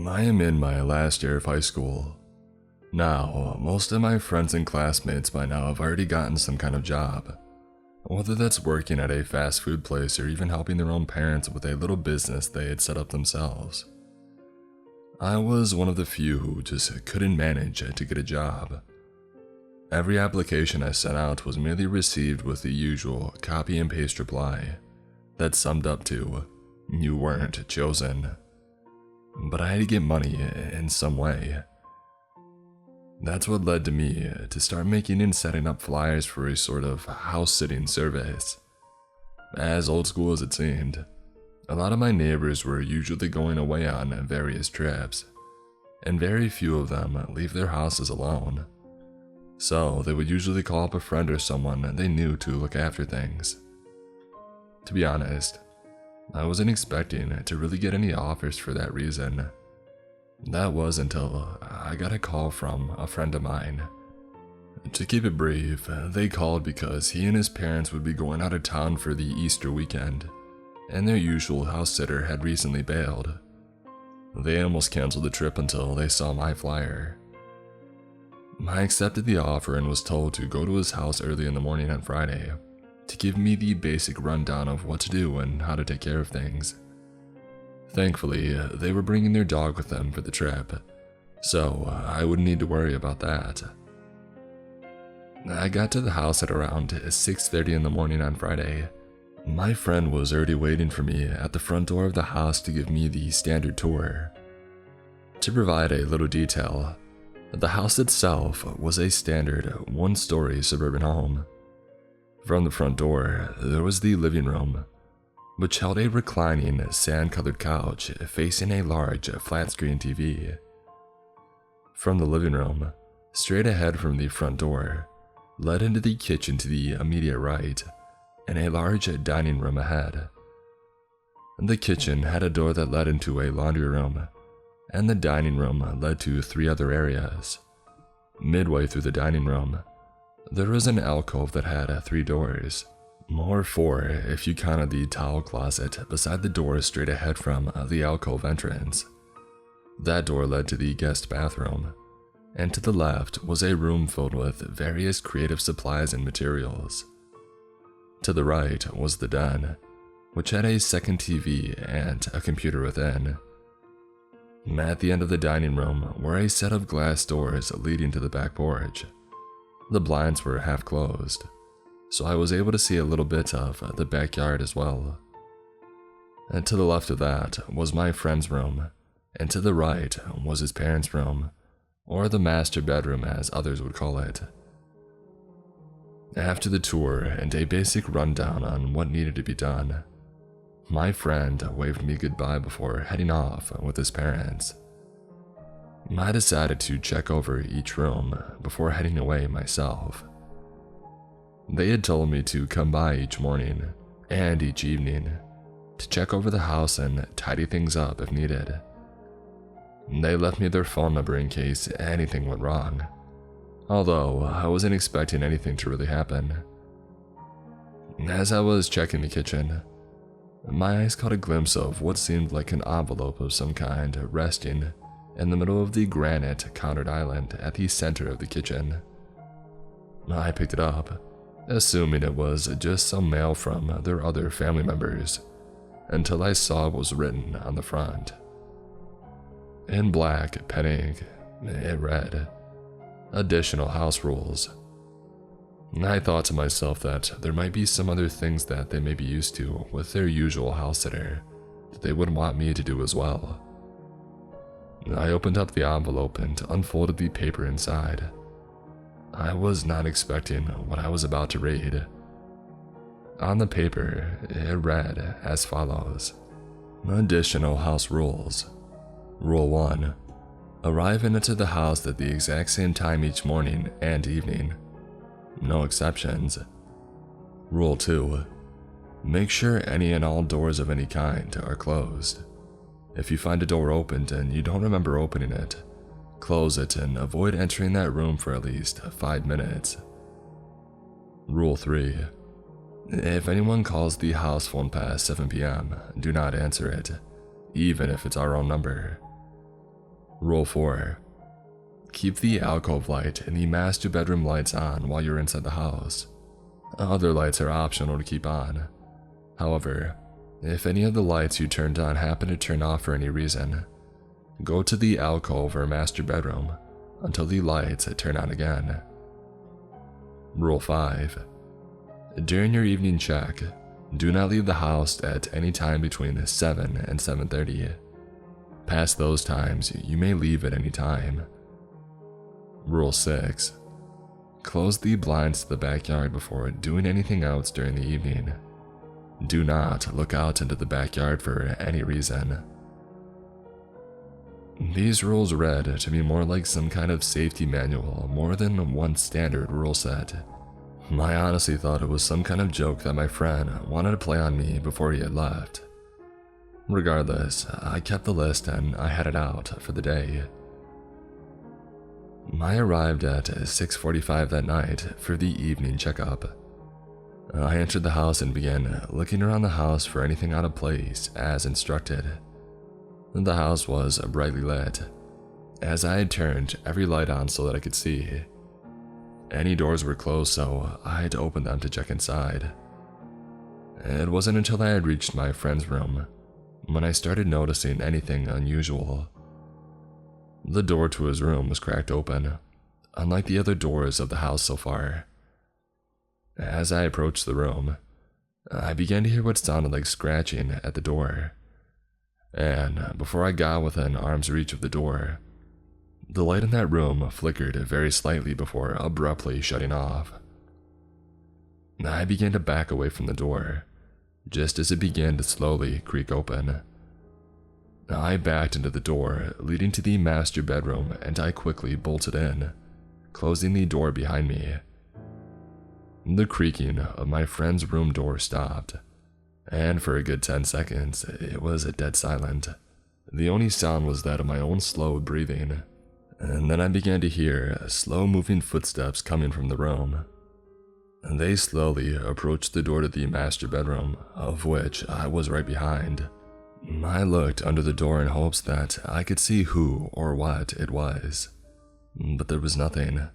I am in my last year of high school. Now, most of my friends and classmates by now have already gotten some kind of job, whether that's working at a fast food place or even helping their own parents with a little business they had set up themselves. I was one of the few who just couldn't manage to get a job. Every application I sent out was merely received with the usual copy and paste reply that summed up to, "You weren't chosen." But I had to get money in some way. That's what led to me to start making and setting up flyers for a sort of house-sitting service. As old school as it seemed, a lot of my neighbors were usually going away on various trips, and very few of them leave their houses alone. So they would usually call up a friend or someone they knew to look after things. To be honest, I wasn't expecting to really get any offers for that reason. That was until I got a call from a friend of mine. To keep it brief, they called because he and his parents would be going out of town for the Easter weekend, and their usual house sitter had recently bailed. They almost canceled the trip until they saw my flyer. I accepted the offer and was told to go to his house early in the morning on Friday to give me the basic rundown of what to do and how to take care of things. Thankfully, they were bringing their dog with them for the trip, so I wouldn't need to worry about that. I got to the house at around 6:30 in the morning on Friday. My friend was already waiting for me at the front door of the house to give me the standard tour. To provide a little detail, the house itself was a standard one-story suburban home. From the front door, there was the living room, which held a reclining sand-colored couch facing a large flat-screen TV. From the living room, straight ahead from the front door, led into the kitchen to the immediate right, and a large dining room ahead. The kitchen had a door that led into a laundry room, and the dining room led to 3 other areas. Midway through the dining room, there was an alcove that had 3 doors, or 4 if you counted the towel closet beside the door straight ahead from the alcove entrance. That door led to the guest bathroom, and to the left was a room filled with various creative supplies and materials. To the right was the den, which had a second TV and a computer within. At the end of the dining room were a set of glass doors leading to the back porch. The blinds were half closed, so I was able to see a little bit of the backyard as well. And to the left of that was my friend's room, and to the right was his parents' room, or the master bedroom as others would call it. After the tour and a basic rundown on what needed to be done, my friend waved me goodbye before heading off with his parents. I decided to check over each room before heading away myself. They had told me to come by each morning and each evening to check over the house and tidy things up if needed. They left me their phone number in case anything went wrong, although I wasn't expecting anything to really happen. As I was checking the kitchen, my eyes caught a glimpse of what seemed like an envelope of some kind resting in the middle of the granite countered island at the center of the kitchen. I picked it up, assuming it was just some mail from their other family members, until I saw what was written on the front. In black pen ink, it read, "Additional house rules." I thought to myself that there might be some other things that they may be used to with their usual house sitter that they would want me to do as well. I opened up the envelope and unfolded the paper inside. I was not expecting what I was about to read. On the paper, it read as follows: Additional house rules. Rule 1. Arrive into the house at the exact same time each morning and evening. No exceptions. Rule 2. Make sure any and all doors of any kind are closed. If you find a door opened and you don't remember opening it, close it and avoid entering that room for at least 5 minutes. Rule 3. If anyone calls the house phone past 7 p.m., do not answer it, even if it's our own number. Rule 4. Keep the alcove light and the master bedroom lights on while you're inside the house. Other lights are optional to keep on. However, if any of the lights you turned on happen to turn off for any reason, go to the alcove or master bedroom until the lights turn on again. Rule 5. During your evening check, do not leave the house at any time between 7 and 7:30. Past those times, you may leave at any time. Rule 6. Close the blinds to the backyard before doing anything else during the evening. Do not look out into the backyard for any reason. These rules read to me more like some kind of safety manual more than one standard rule set. I honestly thought it was some kind of joke that my friend wanted to play on me before he had left. Regardless, I kept the list and I headed out for the day. I arrived at 6:45 that night for the evening checkup. I entered the house and began looking around the house for anything out of place as instructed. The house was brightly lit, as I had turned every light on so that I could see. Any doors were closed, so I had to open them to check inside. It wasn't until I had reached my friend's room when I started noticing anything unusual. The door to his room was cracked open, unlike the other doors of the house so far. As I approached the room, I began to hear what sounded like scratching at the door. And before I got within arm's reach of the door, the light in that room flickered very slightly before abruptly shutting off. I began to back away from the door, just as it began to slowly creak open. I backed into the door leading to the master bedroom and I quickly bolted in, closing the door behind me. The creaking of my friend's room door stopped, and for a good 10 seconds it was dead silent. The only sound was that of my own slow breathing, and then I began to hear slow-moving footsteps coming from the room. They slowly approached the door to the master bedroom, of which I was right behind. I looked under the door in hopes that I could see who or what it was, but there was nothing.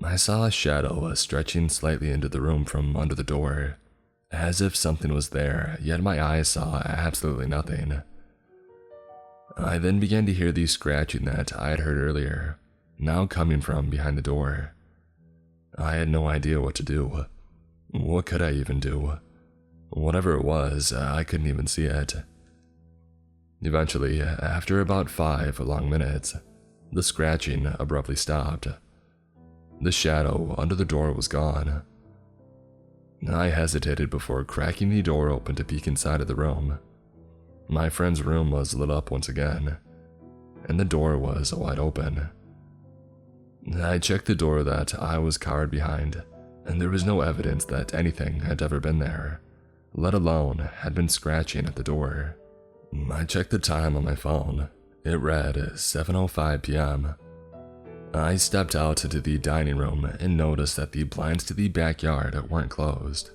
I saw a shadow stretching slightly into the room from under the door, as if something was there, yet my eyes saw absolutely nothing. I then began to hear the scratching that I had heard earlier, now coming from behind the door. I had no idea what to do. What could I even do? Whatever it was, I couldn't even see it. Eventually, after about 5 long minutes, the scratching abruptly stopped. The shadow under the door was gone. I hesitated before cracking the door open to peek inside of the room. My friend's room was lit up once again, and the door was wide open. I checked the door that I was cowered behind, and there was no evidence that anything had ever been there, let alone had been scratching at the door. I checked the time on my phone. It read 7:05 p.m. I stepped out into the dining room and noticed that the blinds to the backyard weren't closed.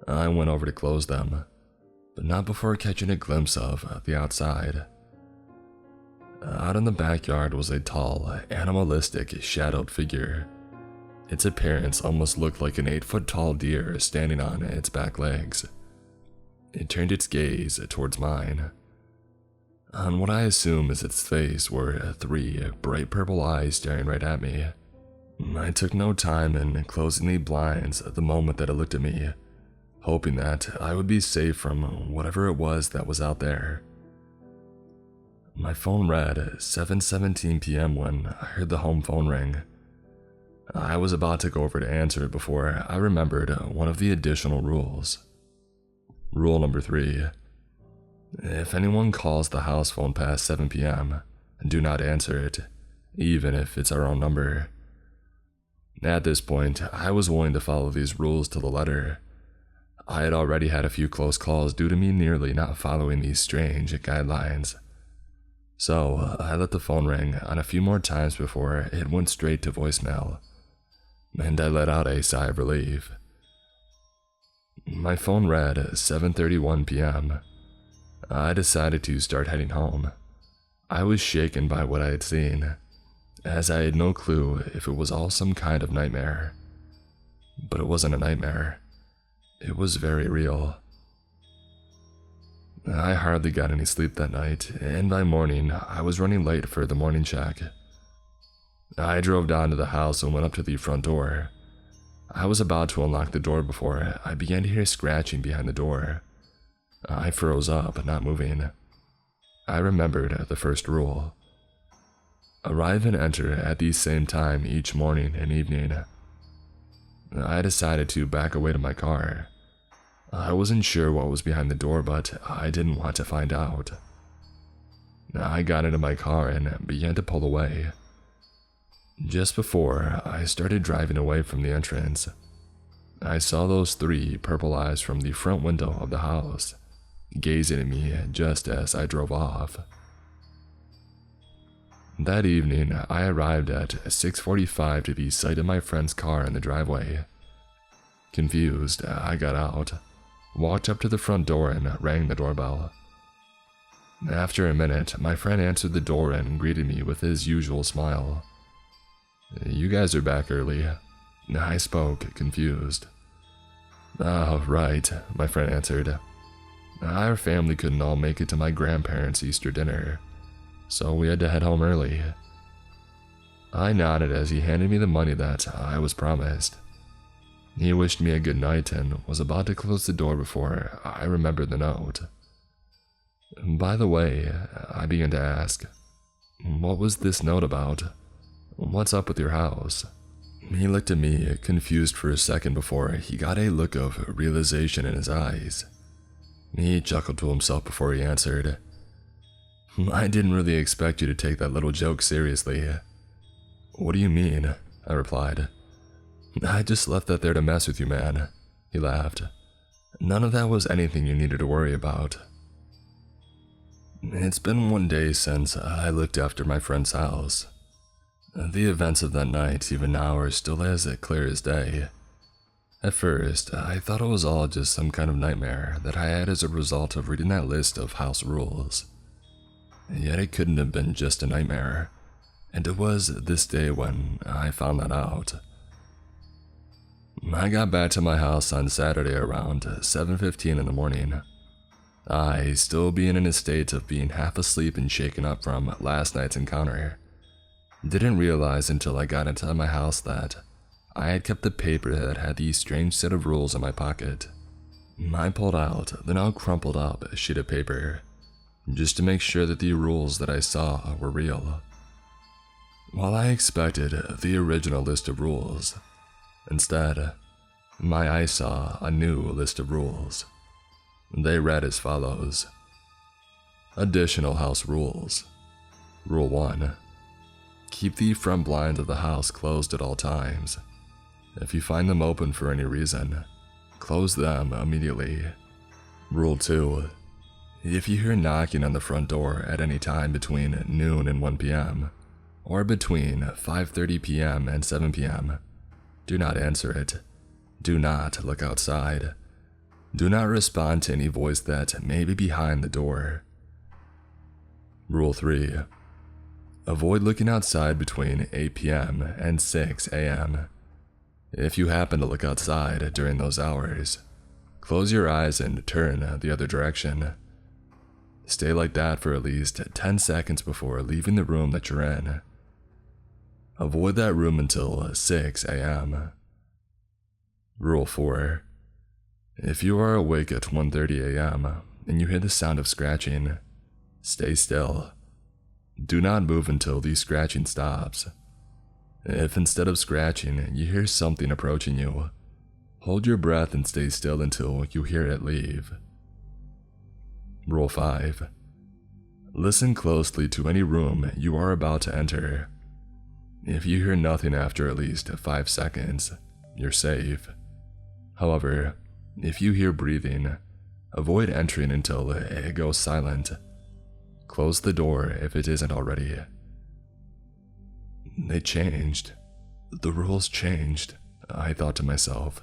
I went over to close them, but not before catching a glimpse of the outside. Out in the backyard was a tall, animalistic, shadowed figure. Its appearance almost looked like an 8-foot-tall deer standing on its back legs. It turned its gaze towards mine. On what I assume is its face were 3 bright purple eyes staring right at me. I took no time in closing the blinds the moment that it looked at me, hoping that I would be safe from whatever it was that was out there. My phone read 7:17 p.m. when I heard the home phone ring. I was about to go over to answer it before I remembered one of the additional rules. Rule number 3. If anyone calls the house phone past 7 p.m., do not answer it, even if it's our own number. At this point, I was willing to follow these rules to the letter. I had already had a few close calls due to me nearly not following these strange guidelines. So I let the phone ring on a few more times before it went straight to voicemail, and I let out a sigh of relief. My phone read 7:31 p.m. I decided to start heading home. I was shaken by what I had seen, as I had no clue if it was all some kind of nightmare. But it wasn't a nightmare. It was very real. I hardly got any sleep that night, and by morning, I was running late for the morning check. I drove down to the house and went up to the front door. I was about to unlock the door before I began to hear scratching behind the door. I froze up, not moving. I remembered the first rule. Arrive and enter at the same time each morning and evening. I decided to back away to my car. I wasn't sure what was behind the door, but I didn't want to find out. I got into my car and began to pull away. Just before I started driving away from the entrance, I saw those 3 purple eyes from the front window of the house, gazing at me just as I drove off. That evening, I arrived at 6:45 to the site of my friend's car in the driveway. Confused, I got out, walked up to the front door and rang the doorbell. After a minute, my friend answered the door and greeted me with his usual smile. "You guys are back early," I spoke, confused. "Oh, right," my friend answered. "Our family couldn't all make it to my grandparents' Easter dinner, so we had to head home early." I nodded as he handed me the money that I was promised. He wished me a good night and was about to close the door before I remembered the note. "By the way," I began to ask, "what was this note about? What's up with your house?" He looked at me, confused for a second before he got a look of realization in his eyes. He chuckled to himself before he answered, "I didn't really expect you to take that little joke seriously." "What do you mean?" I replied. "I just left that there to mess with you, man," he laughed. "None of that was anything you needed to worry about." It's been 1 day since I looked after my friend's house. The events of that night, even now, are still as clear as day. At first, I thought it was all just some kind of nightmare that I had as a result of reading that list of house rules. Yet it couldn't have been just a nightmare, and it was this day when I found that out. I got back to my house on Saturday around 7:15 in the morning. I, still being in a state of being half asleep and shaken up from last night's encounter, didn't realize until I got into my house that I had kept the paper that had the strange set of rules in my pocket. I pulled out the now crumpled up sheet of paper, just to make sure that the rules that I saw were real. While I expected the original list of rules, instead, my eyes saw a new list of rules. They read as follows. Additional house rules. Rule 1. Keep the front blinds of the house closed at all times. If you find them open for any reason, close them immediately. Rule 2. If you hear knocking on the front door at any time between noon and 1 p.m., or between 5:30 p.m. and 7 p.m., do not answer it. Do not look outside. Do not respond to any voice that may be behind the door. Rule 3. Avoid looking outside between 8 p.m. and 6 a.m. If you happen to look outside during those hours, close your eyes and turn the other direction. Stay like that for at least 10 seconds before leaving the room that you're in. Avoid that room until 6 a.m. Rule 4. If you are awake at 1:30 a.m. and you hear the sound of scratching, stay still. Do not move until the scratching stops. If instead of scratching, you hear something approaching you, hold your breath and stay still until you hear it leave. Rule 5. Listen closely to any room you are about to enter. If you hear nothing after at least 5 seconds, you're safe. However, if you hear breathing, avoid entering until it goes silent. Close the door if it isn't already. They changed. The rules changed, I thought to myself.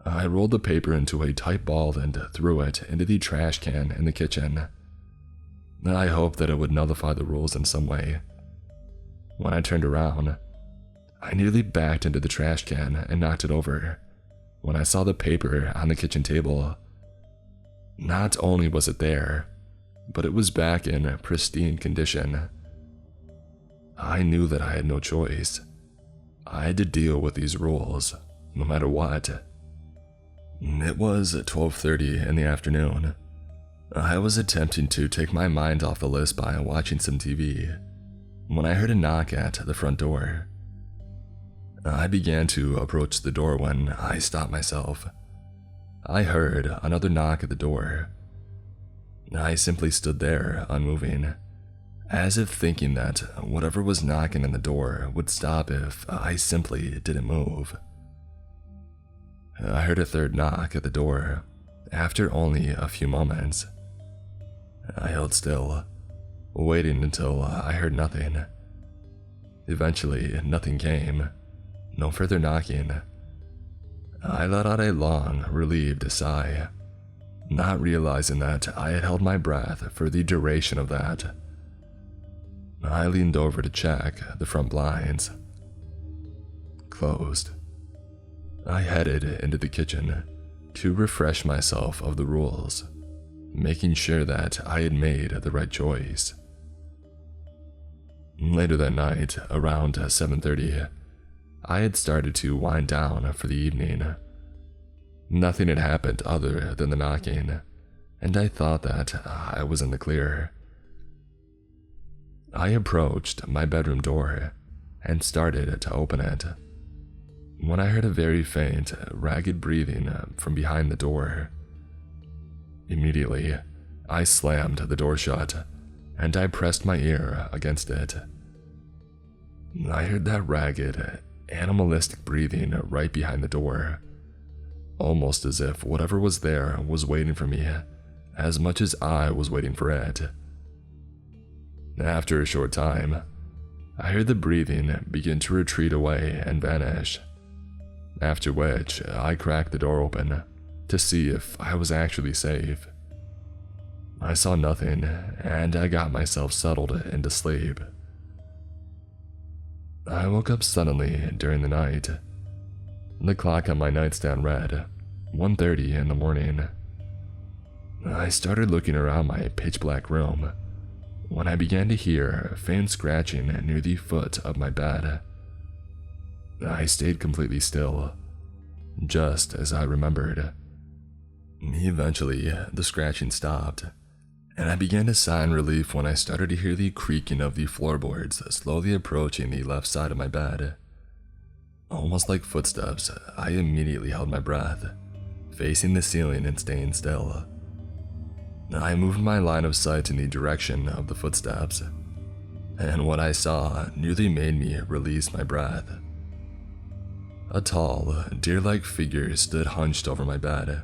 I rolled the paper into a tight ball and threw it into the trash can in the kitchen. I hoped that it would nullify the rules in some way. When I turned around, I nearly backed into the trash can and knocked it over when I saw the paper on the kitchen table. Not only was it there, but it was back in pristine condition. I knew that I had no choice. I had to deal with these rules, no matter what. It was 12:30 in the afternoon. I was attempting to take my mind off the list by watching some TV when I heard a knock at the front door. I began to approach the door when I stopped myself. I heard another knock at the door. I simply stood there, unmoving, as if thinking that whatever was knocking on the door would stop if I simply didn't move. I heard a third knock at the door after only a few moments. I held still, waiting until I heard nothing. Eventually, nothing came. No further knocking. I let out a long, relieved sigh, not realizing that I had held my breath for the duration of that. I leaned over to check the front blinds. Closed. I headed into the kitchen to refresh myself of the rules, making sure that I had made the right choice. Later that night, around 7:30, I had started to wind down for the evening. Nothing had happened other than the knocking, and I thought that I was in the clear. I approached my bedroom door and started to open it when I heard a very faint, ragged breathing from behind the door. Immediately, I slammed the door shut and I pressed my ear against it. I heard that ragged, animalistic breathing right behind the door, almost as if whatever was there was waiting for me as much as I was waiting for it. After a short time, I heard the breathing begin to retreat away and vanish, after which I cracked the door open to see if I was actually safe. I saw nothing, and I got myself settled into sleep. I woke up suddenly during the night. The clock on my nightstand read 1:30 in the morning. I started looking around my pitch-black room when I began to hear faint scratching near the foot of my bed. I stayed completely still, just as I remembered. Eventually, the scratching stopped, and I began to sigh in relief when I started to hear the creaking of the floorboards slowly approaching the left side of my bed. Almost like footsteps, I immediately held my breath, facing the ceiling and staying still. I moved my line of sight in the direction of the footsteps, and what I saw nearly made me release my breath. A tall, deer-like figure stood hunched over my bed.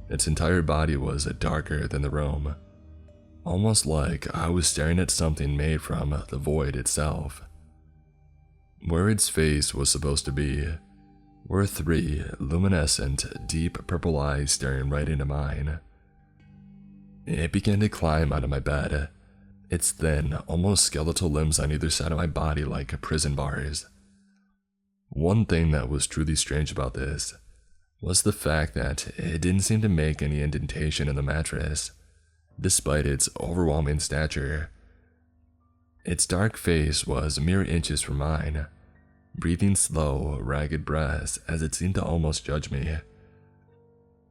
Its entire body was darker than the room, almost like I was staring at something made from the void itself. Where its face was supposed to be were 3 luminescent, deep purple eyes staring right into mine. It began to climb out of my bed, its thin, almost skeletal limbs on either side of my body like prison bars. One thing that was truly strange about this was the fact that it didn't seem to make any indentation in the mattress, despite its overwhelming stature. Its dark face was mere inches from mine, breathing slow, ragged breaths as it seemed to almost judge me.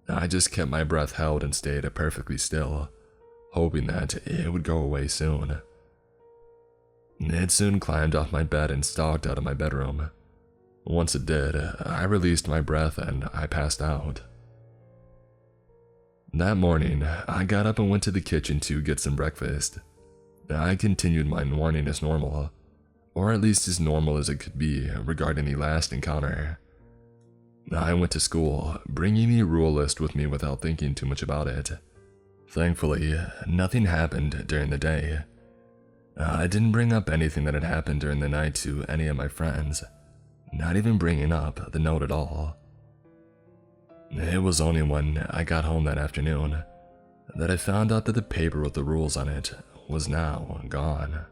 I just kept my breath held and stayed perfectly still, hoping that it would go away soon. It soon climbed off my bed and stalked out of my bedroom. Once it did, I released my breath and I passed out. That morning, I got up and went to the kitchen to get some breakfast. I continued my morning as normal, or at least as normal as it could be regarding the last encounter. I went to school, bringing the rule list with me without thinking too much about it. Thankfully, nothing happened during the day. I didn't bring up anything that had happened during the night to any of my friends, not even bringing up the note at all. It was only when I got home that afternoon that I found out that the paper with the rules on it was now gone.